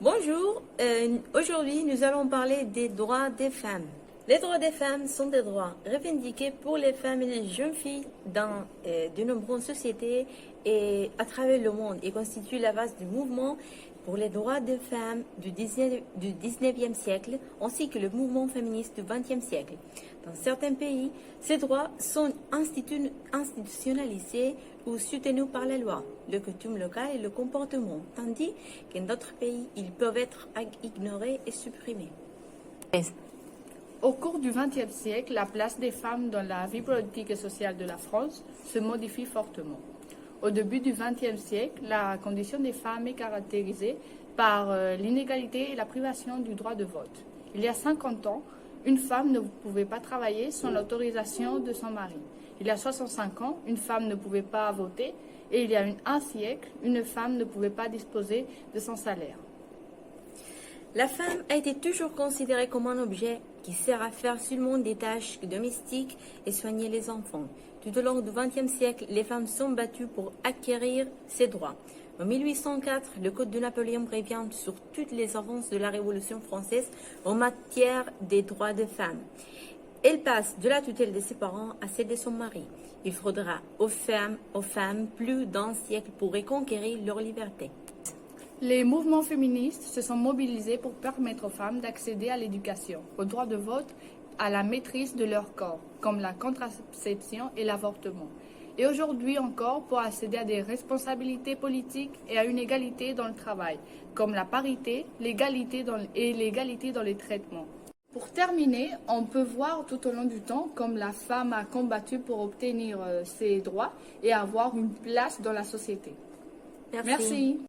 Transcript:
Bonjour, aujourd'hui nous allons parler des droits des femmes. Les droits des femmes sont des droits revendiqués pour les femmes et les jeunes filles dans de nombreuses sociétés et à travers le monde et constituent la base du mouvement pour les droits des femmes du 19e siècle ainsi que le mouvement féministe du 20e siècle. Dans certains pays, ces droits sont institutionnalisés ou soutenus par la loi, le coutume local et le comportement, tandis qu'en d'autres pays, ils peuvent être ignorés et supprimés. Au cours du XXe siècle, la place des femmes dans la vie politique et sociale de la France se modifie fortement. Au début du XXe siècle, la condition des femmes est caractérisée par l'inégalité et la privation du droit de vote. Il y a 50 ans, une femme ne pouvait pas travailler sans l'autorisation de son mari. Il y a 65 ans, une femme ne pouvait pas voter et il y a un siècle, une femme ne pouvait pas disposer de son salaire. La femme a été toujours considérée comme un objet qui sert à faire seulement des tâches domestiques et soigner les enfants. Tout au long du XXe siècle, les femmes sont battues pour acquérir ces droits. En 1804, le Code de Napoléon prévient sur toutes les avances de la Révolution française en matière des droits des femmes. Elle passe de la tutelle de ses parents à celle de son mari. Il faudra aux femmes plus d'un siècle pour reconquérir leur liberté. Les mouvements féministes se sont mobilisés pour permettre aux femmes d'accéder à l'éducation, au droit de vote, à la maîtrise de leur corps, comme la contraception et l'avortement. Et aujourd'hui encore pour accéder à des responsabilités politiques et à une égalité dans le travail, comme la parité, l'égalité et l'égalité dans les traitements. Pour terminer, on peut voir tout au long du temps comme la femme a combattu pour obtenir ses droits et avoir une place dans la société. Merci.